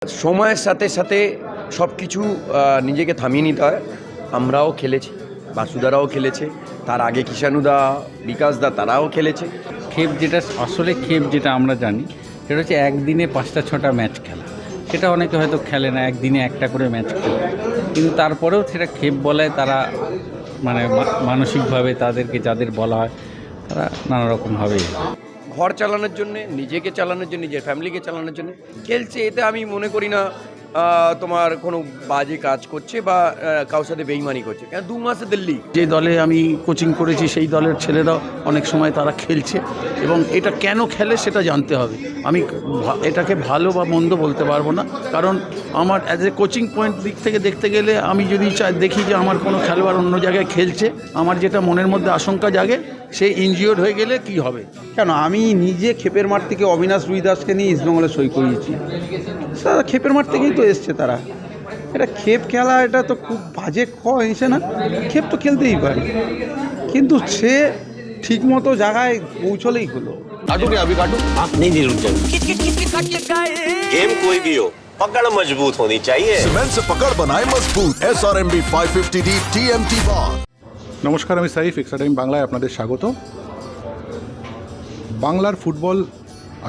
সময়ের সাথে সাথে সব কিছু নিজেকে থামিয়ে নিতে হয়। আমরাও খেলেছি, বাসুদারাও খেলেছে, তার আগে কিষাণুদা, বিকাশদা তারাও খেলেছে। খেপ যেটা আমরা জানি সেটা হচ্ছে একদিনে 5-6টা ম্যাচ খেলা। সেটা অনেকে হয়তো খেলে না, একদিনে একটা করে ম্যাচ খেলে, কিন্তু তারপরেও সেটা খেপ বলায় তারা মানে মানসিকভাবে তাদেরকে যাদের বলা হয় তারা নানা রকমভাবে ঘর চালানোর জন্যে, নিজেকে চালানোর জন্য, নিজের ফ্যামিলিকে চালানোর জন্য খেলছে। এতে আমি মনে করি না তোমার কোনো বাজে কাজ করছে বা কারোর সাথে বেইমানি করছে। কেন 2 মাসে দিল্লি যে দলে আমি কোচিং করেছি সেই দলের ছেলেরা অনেক সময় তারা খেলছে এবং এটা কেন খেলে সেটা জানতে হবে। আমি এটাকে ভালো বা মন্দ বলতে পারবো না, কারণ আমার অ্যাজ এ কোচিং পয়েন্ট দিক থেকে দেখতে গেলে আমি যদি দেখি যে আমার কোনো খেলোয়াড় অন্য জায়গায় খেলছে, আমার যেটা মনের মধ্যে আশঙ্কা জাগে সে ইনজিওর্ড হয়ে গেলে কি হবে। কেন আমি নিজে ক্ষেপের মাঠ থেকে অবিনাশ রুইদাসকে নিয়ে ইস্টবেঙ্গলে সই করিয়েছি। তারা ক্ষেপের মাঠ থেকেই তো এসছে তারা। এটা ক্ষেপ খেলা, এটা তো খুব বাজে হয়েছে না? ক্ষেপ তো খেলতেই পারে, কিন্তু সে ঠিকমতো জায়গায় পৌঁছলেই হলো। काटू क्या अभी काटू? आप नहीं रुक जाओ। गेम कोई भी हो, पकड़ मजबूत होनी चाहिए। सीमेंट से पकड़ बनाए मजबूत। SRMB 550D TMT bar। নমস্কার, আমি সাইফ। এক্সট্রা টাইম বাংলায় আপনাদের স্বাগত। বাংলার ফুটবল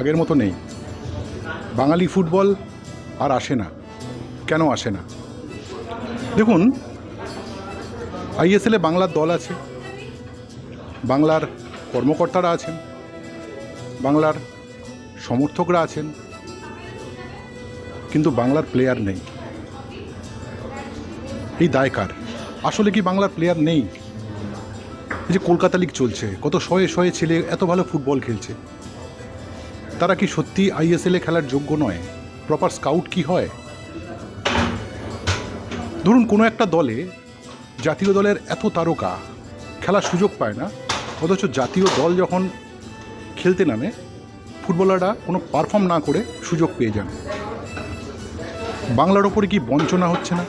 আগের মতো নেই। বাঙালি ফুটবল আর আসে না। কেন আসে না? দেখুন, ISL-এ বাংলার দল আছে, বাংলার কর্মকর্তারা আছেন, বাংলার সমর্থকরা আছেন, কিন্তু বাংলার প্লেয়ার নেই। এই দায় কার? আসলে কি বাংলার প্লেয়ার নেই? এই যে কলকাতা লিগ চলছে, কত শয়ে শয়ে ছেলে এত ভালো ফুটবল খেলছে, তারা কি সত্যি ISL-এ খেলার যোগ্য নয়? প্রপার স্কাউট কি হয়? ধরুন, কোনো একটা দলে জাতীয় দলের এত তারকা খেলার সুযোগ পায় না, অথচ জাতীয় দল যখন খেলতে নামে ফুটবলাররা কোনো পারফর্ম না করে সুযোগ পেয়ে যান। বাংলার ওপরে কি বঞ্চনা হচ্ছে না?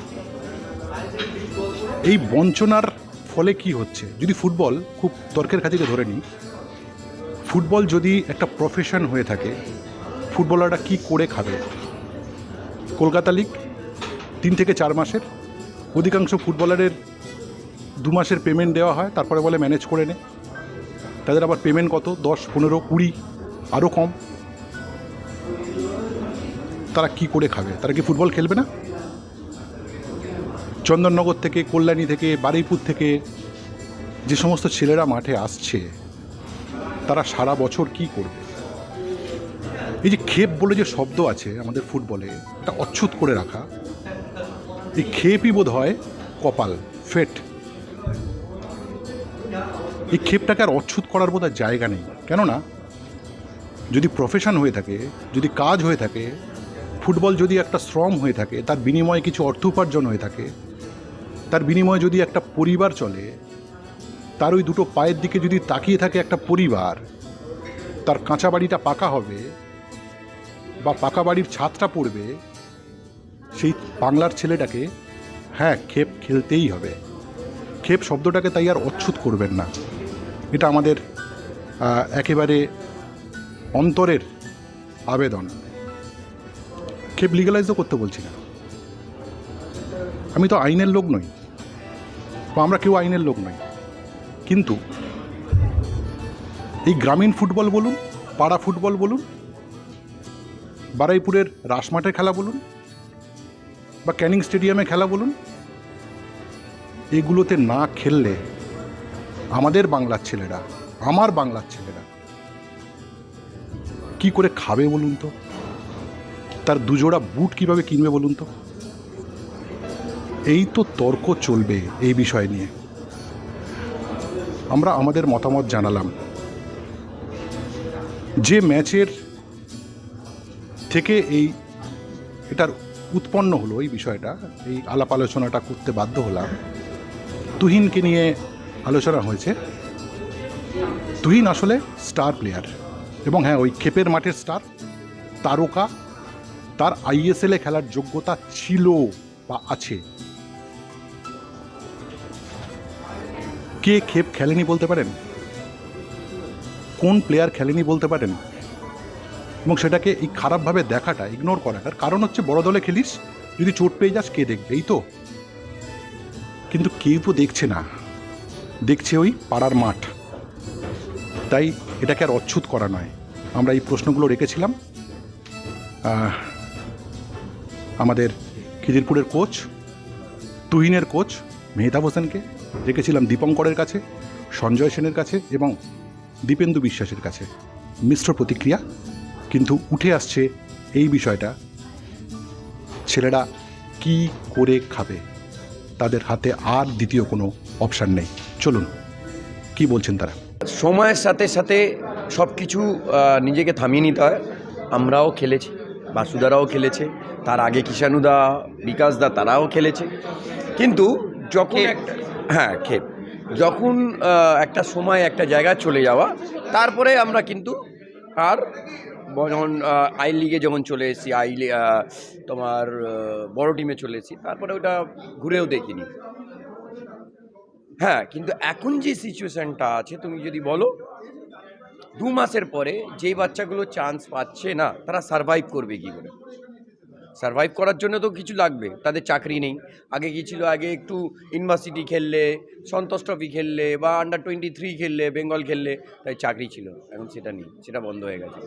এই বঞ্চনার ফলে কি হচ্ছে? যদি ফুটবল, খুব তর্কের খাতিরে ধরে নিই, ফুটবল যদি একটা প্রফেশন হয়ে থাকে, ফুটবলাররা কি করে খাবে? কলকাতা লিগ 3 থেকে 4 মাসের, অধিকাংশ ফুটবলারের 2 মাসের পেমেন্ট দেওয়া হয়, তারপরে বলে ম্যানেজ করে নে। তাদের আবার পেমেন্ট কত? 10, 15, 20, আরও কম। তারা কি করে খাবে? তারা কি ফুটবল খেলবে না? চন্দননগর থেকে, কল্যাণী থেকে, বারুইপুর থেকে যে সমস্ত ছেলেরা মাঠে আসছে, তারা সারা বছর কি করবে? এই যে খেপ বলে যে শব্দ আছে আমাদের ফুটবলে, এটা অচ্ছুত করে রাখা। এই খেপই বোধ হয় কপাল, ফেট। এই খেপটাকে আর অচ্ছুত করার বোধ হয় জায়গা নেই। কেননা যদি প্রফেশন হয়ে থাকে, যদি কাজ হয়ে থাকে, ফুটবল যদি একটা শ্রম হয়ে থাকে, তার বিনিময়ে কিছু অর্থ উপার্জন হয়ে থাকে, তার বিনিময়ে যদি একটা পরিবার চলে, তার ওই দুটো পায়ের দিকে যদি তাকিয়ে থাকে একটা পরিবার, তার কাঁচা বাড়িটা পাকা হবে বা পাকা বাড়ির ছাদটা পড়বে, সেই বাংলার ছেলেটাকে হ্যাঁ খেপ খেলতেই হবে। খেপ শব্দটাকে তাই আর অচ্ছুত করবেন না। এটা আমাদের একেবারে অন্তরের আবেদন। খেপ লিগালাইজও করতে বলছি না। আমি তো আইনের লোক নই, বা আমরা কেউ আইনের লোক নই, কিন্তু এই গ্রামীণ ফুটবল বলুন, পাড়া ফুটবল বলুন, বারুইপুরের রাসমাঠে খেলা বলুন, বা ক্যানিং স্টেডিয়ামে খেলা বলুন, এগুলোতে না খেললে আমাদের বাংলার ছেলেরা, আমার বাংলার ছেলেরা কি করে খাবে বলুন তো? তার দুজোড়া বুট কিভাবে কিনবে বলুন তো? এই তো তর্ক চলবে এই বিষয় নিয়ে। আমরা আমাদের মতামত জানালাম। যে ম্যাচের থেকে এটার উৎপন্ন হলো এই বিষয়টা, এই আলাপ আলোচনাটা করতে বাধ্য হলাম। তুহিনকে নিয়ে আলোচনা হয়েছে। তুহিন আসলে স্টার প্লেয়ার, এবং হ্যাঁ, ওই খেপের মাঠের স্টার, তারকা। তার ISL-এ খেলার যোগ্যতা ছিল বা আছে। কে খেপ খেলেনি বলতে পারেন? কোন প্লেয়ার খেলেনি বলতে পারেন? এবং সেটাকে এই খারাপভাবে দেখাটা, ইগনোর করাটার কারণ হচ্ছে বড় দলে খেলিস, যদি চোট পেয়ে যাস কে দেখবে, এই তো। কিন্তু কেউ তো দেখছে না, দেখছে ওই পাড়ার মাঠ। তাই এটাকে আর অচ্ছুত করা নয়। আমরা এই প্রশ্নগুলো রেখেছিলাম আমাদের খিদিরপুরের কোচ, তুহিনের কোচ মেহতাব হোসেনকে, রেখেছিলাম দীপঙ্করের কাছে, সঞ্জয় সেনের কাছে এবং দীপেন্দু বিশ্বাসের কাছে। মিশ্র প্রতিক্রিয়া, কিন্তু উঠে আসছে এই বিষয়টা, ছেলেরা কি করে খাবে, তাদের হাতে আর দ্বিতীয় কোনো অপশান নেই। চলুন কি বলছেন তারা। সময়ের সাথে সাথে সব কিছু নিজেকে থামিয়ে নিতে হয়। আমরাও খেলেছি, বাসুদারাও খেলেছে, তার আগে কিষানুদা, বিকাশদা তারাও খেলেছে। কিন্তু যখন যখন একটা সময় একটা জায়গায় চলে যাওয়া, তারপরে আমরা কিন্তু আর যখন আই লিগে যখন চলে এসেছি, তোমার বড় টিমে চলে এসেছি, তারপরে ওটা ঘুরেও দেখিনি। হ্যাঁ, কিন্তু এখন যে সিচুয়েশানটা আছে, তুমি যদি বলো 2 মাসের পরে যেই বাচ্চাগুলো চান্স পাচ্ছে না, তারা সারভাইভ করবে কী করে? সারভাইভ করার জন্য তো কিছু লাগবে, তাদের চাকরি নেই। আগে কী ছিল, আগে একটু ইউনিভার্সিটি খেললে, সন্তোষ ট্রফি খেললে বা আন্ডার 23 খেললে, বেঙ্গল খেললে, তাই চাকরি ছিল। এখন সেটা নেই, সেটা বন্ধ হয়ে গেছে।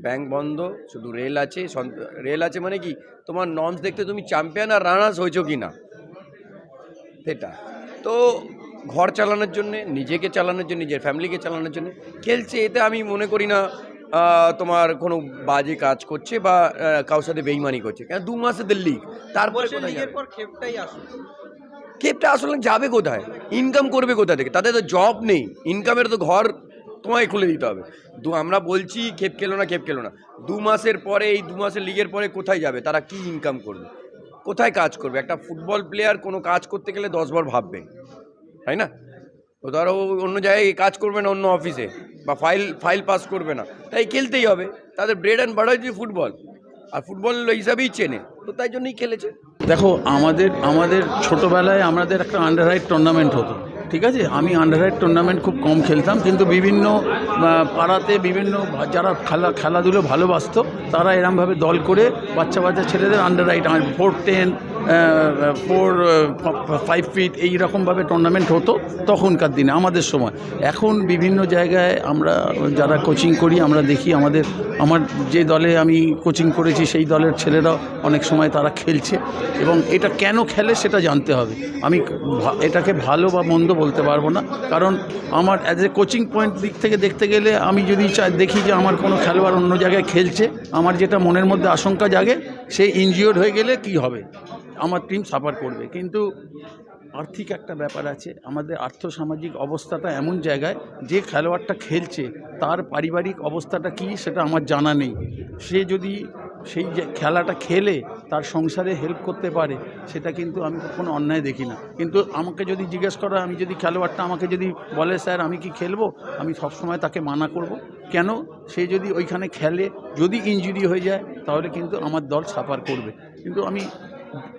ব্যাংক বন্ধ, শুধু রেল আছে। রেল আছে মানে কি, তোমার নর্মস দেখতে তুমি চ্যাম্পিয়ন আর রানার্স হয়েছো কি না, সেটা। তো ঘর চালানোর জন্যে, নিজেকে চালানোর জন্য, নিজের ফ্যামিলিকে চালানোর জন্য খেলছে। এতে আমি মনে করি না তোমার কোনো বাজে কাজ করছে বা কারোর সাথে বেইমানি করছে। কেন 2 মাসের লিগ, তারপরে খেপটা আসলে যাবে কোথায়, ইনকাম করবে কোথা থেকে? তাদের তো জব নেই, ইনকামের তো ঘর তোমায় খুলে দিতে হবে। আমরা বলছি খেপ খেলো না, 2 মাসের পরে, এই 2 মাসের লিগের পরে কোথায় যাবে? তারা কি ইনকাম করবে, কোথায় কাজ করবে? একটা ফুটবল প্লেয়ার কোনো কাজ করতে গেলে 10 বার ভাববে, তাই না? তো ধরো অন্য জায়গায় কাজ করবে না, অন্য অফিসে, বা ফাইল পাস করবে না, তাই খেলতেই হবে। তাদের ব্রেড অ্যান্ড বাটার হচ্ছে ফুটবল, আর ফুটবল হিসাবেই চেনে, তো তাই জন্যই খেলেছে। দেখো, আমাদের ছোটোবেলায় আমাদের একটা আন্ডার হাইট টুর্নামেন্ট হতো, ঠিক আছে? আমি আন্ডার হাইট টুর্নামেন্ট খুব কম খেলতাম, কিন্তু বিভিন্ন পাড়াতে বিভিন্ন যারা খেলাধুলো ভালোবাসতো, তারা এরমভাবে দল করে বাচ্চা ছেলেদের আন্ডার হাইট 4, 10, 4, 5 ফিট এই রকমভাবে টুর্নামেন্ট হতো তখনকার দিনে আমাদের সময়। এখন বিভিন্ন জায়গায় আমরা যারা কোচিং করি, আমরা দেখি আমার যে দলে আমি কোচিং করেছি সেই দলের ছেলেরা অনেক সময় তারা খেলছে, এবং এটা কেন খেলে সেটা জানতে হবে। আমি এটাকে ভালো বা মন্দ বলতে পারবো না, কারণ আমার অ্যাজ এ কোচিং পয়েন্ট দিক থেকে দেখতে গেলে, আমি যদি দেখি যে আমার কোনো খেলোয়াড় অন্য জায়গায় খেলছে, আমার যেটা মনের মধ্যে আশঙ্কা জাগে, সে ইনজিওর্ড হয়ে গেলে কি হবে, আমার টিম সাফার করবে। কিন্তু আর্থিক একটা ব্যাপার আছে, আমাদের আর্থসামাজিক অবস্থাটা এমন জায়গায়, যে খেলোয়াড়টা খেলছে তার পারিবারিক অবস্থাটা কী সেটা আমার জানা নেই। সে যদি সেই যে খেলাটা খেলে তার সংসারে হেল্প করতে পারে, সেটা কিন্তু আমি কোনো অন্যায় দেখি না। কিন্তু আমাকে যদি জিজ্ঞেস করা, আমি যদি খেলোয়াড়টা আমাকে যদি বলে স্যার আমি কি খেলবো, আমি সবসময় তাকে মানা করব। কেন? সে যদি ওইখানে খেলে, যদি ইনজুরি হয়ে যায়, তাহলে কিন্তু আমার দল সাফার করবে। কিন্তু আমি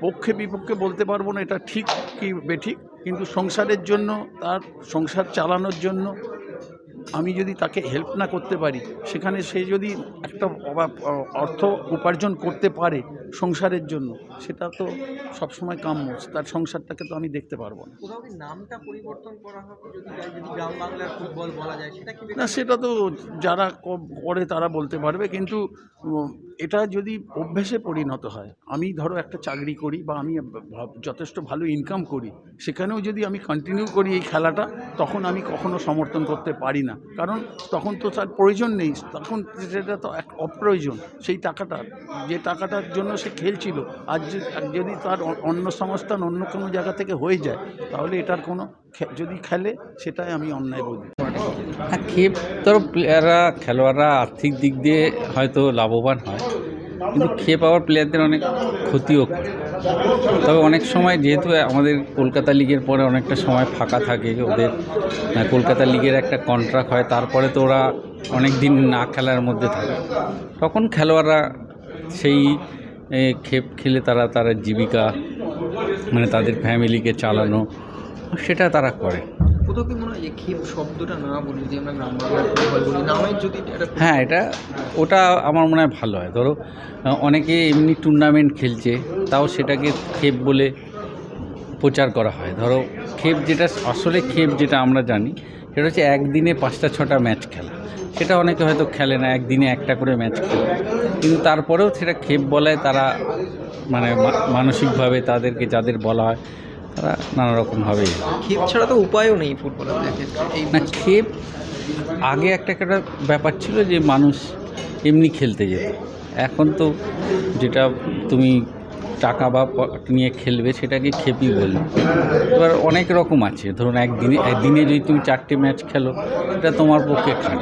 পক্ষে বিপক্ষে বলতে পারবো না এটা ঠিক কি বেঠিক, কিন্তু সংসারের জন্য, তার সংসার চালানোর জন্য আমি যদি তাকে হেল্প না করতে পারি, সেখানে সে যদি একটা অর্থ উপার্জন করতে পারে সংসারের জন্য, সেটা তো সবসময় কাম্য। তার সংসারটাকে তো আমি দেখতে পারবো না। নামটা পরিবর্তন করা হবে যদি গ্রাম বাংলার ফুটবল বলা যায়, সেটা কি না, সেটা তো যারা করে তারা বলতে পারবে, কিন্তু এটা যদি অভ্যেসে পরিণত হয়, আমি ধরো একটা চাকরি করি বা আমি যথেষ্ট ভালো ইনকাম করি, সেখানেও যদি আমি কন্টিনিউ করি এই খেলাটা, তখন আমি কখনো সমর্থন করতে পারি না, কারণ তখন তো তার প্রয়োজন নেই, তখন সেটা তো এক অপ্রয়োজন। সেই যে টাকাটার জন্য সে খেলছিল, আজ যদি তার অন্য সংস্থান অন্য কোনো জায়গা থেকে হয়ে যায়, তাহলে এটার কোনো, যদি খেলে সেটাই আমি অন্যায় বলি। হ্যাঁ, খেলোয়াড়রা আর্থিক দিক দিয়ে হয়তো লাভবান হয়, কিন্তু খেয়ে পাওয়ার প্লেয়ারদের অনেক ক্ষতিও করে। তবে অনেক সময় যেহেতু আমাদের কলকাতা লিগের পরে অনেকটা সময় ফাঁকা থাকে, ওদের কলকাতা লিগের একটা কন্ট্রাক্ট হয়, তারপরে তো ওরা অনেক দিন না খেলার মধ্যে থাকে, তখন খেলোয়াড়রা সেই খেপ খেলে তারা জীবিকা, মানে তাদের ফ্যামিলিকে চালানো, সেটা তারা করে। কোথাও কি মনে হয় যে ক্ষেপ শব্দটা না বলি, যদি আমরা গ্রাম বাংলার ফুটবল বলি, নামের যদি একটা হ্যাঁ, ওটা আমার মনে হয় ভালো হয়। ধরো অনেকে এমনি টুর্নামেন্ট খেলছে, তাও সেটাকে ক্ষেপ বলে প্রচার করা হয়। ধরো ক্ষেপ যেটা আমরা জানি সেটা হচ্ছে একদিনে 5-6টা ম্যাচ খেলা। সেটা অনেকে হয়তো খেলে না, একদিনে একটা করে ম্যাচ খেলে, কিন্তু তারপরেও সেটা ক্ষেপ বলায় তারা মানে মানসিকভাবে তাদেরকে যাদের বলা হয় তারা নানা রকমভাবে ক্ষেপ ছাড়া তো উপায়ও নেই ফুটবলারদের ক্ষেত্রে। এই না, ক্ষেপ আগে একটা ব্যাপার ছিল যে মানুষ এমনি খেলতে যেত। এখন তো যেটা তুমি টাকা বা নিয়ে খেলবে সেটাকে ক্ষেপই বলবে। এবার অনেক রকম আছে। ধরুন একদিনে যদি তুমি 4টে ম্যাচ খেলো সেটা তোমার পক্ষে খারাপ।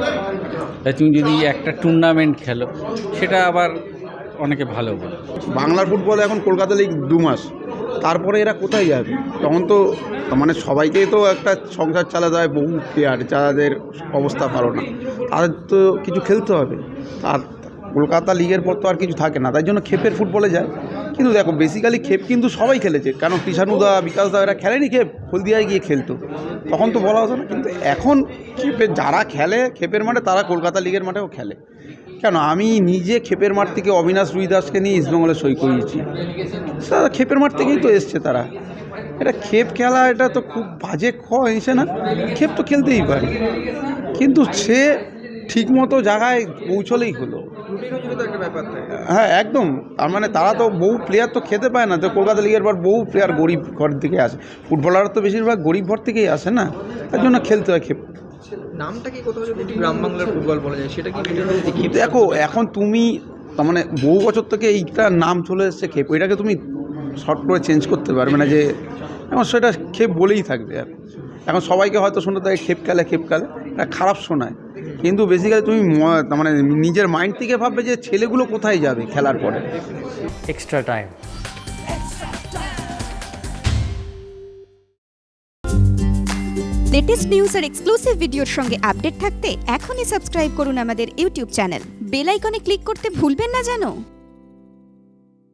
তাই তুমি যদি একটা টুর্নামেন্ট খেলো সেটা আবার অনেকে ভালো বলে। বাংলার ফুটবলে এখন কলকাতা লিগ 2 মাস, তারপরে এরা কোথায় যাবে? তখন তো মানে সবাইকেই তো একটা সংসার চালাতে হয়, বহু প্লেয়ার যাদের অবস্থা ভালো না, তাদের তো কিছু খেলতে হবে। আর কলকাতা লিগের পর তো আর কিছু থাকে না, তাই জন্য ক্ষেপের ফুটবলে যায়। কিন্তু দেখো বেসিক্যালি ক্ষেপ কিন্তু সবাই খেলেছে, কারণ কৃষাণুদা, বিকাশদা এরা খেলেনি ক্ষেপ, হলদিয়ায় গিয়ে খেলতো, তখন তো বলা হতো না। কিন্তু এখন ক্ষেপের যারা খেলে ক্ষেপের মাঠে, তারা কলকাতা লিগের মাঠেও খেলে। কেন, আমি নিজে ক্ষেপের মাঠ থেকে অবিনাশ রুইদাসকে নিয়ে ইস্টবেঙ্গলে সই করিয়েছি। তারা ক্ষেপের মাঠ থেকেই তো এসছে তারা। এটা ক্ষেপ খেলা, এটা তো খুব বাজে হয়েছে না? ক্ষেপ তো খেলতেই পারে, কিন্তু সে ঠিকমতো জায়গায় পৌঁছলেই হলো। রুটিনও তো একটা ব্যাপার থাকে। হ্যাঁ একদম। তার মানে তারা তো বহু প্লেয়ার তো খেতে পায় না, তো কলকাতা লিগের পর বহু প্লেয়ার গরিব ঘর থেকে আসে। ফুটবলার তো বেশিরভাগ গরিব ঘর থেকেই আসে না, তার জন্য খেলতে হয় ক্ষেপ। নামটা কি কোথাও যদি একটু গ্রাম বাংলার ফুটবল বলা যায়, সেটা কি ক্ষেপ? দেখো এখন তুমি তার মানে বহু বছর থেকে এইটার নাম চলে এসছে ক্ষেপ, ওইটাকে তুমি শর্ট করে চেঞ্জ করতে পারবে না যে এখন সেটা ক্ষেপ বলেই থাকবে। এখন সবাইকে হয়তো শুনতে থাকে ক্ষেপ খেলে, এটা খারাপ শোনায়, কিন্তু বেসিক্যালি তুমি মানে নিজের মাইন্ড থেকে ভাববে যে ছেলেগুলো কোথায় যাবে খেলার পরে। Extra time. লেটেস্ট নিউজ আর এক্সক্লুসিভ ভিডিওর সঙ্গে আপডেট থাকতে এখনই সাবস্ক্রাইব করুন আমাদের ইউটিউব চ্যানেল। বেল আইকনে ক্লিক করতে ভুলবেন না যেন।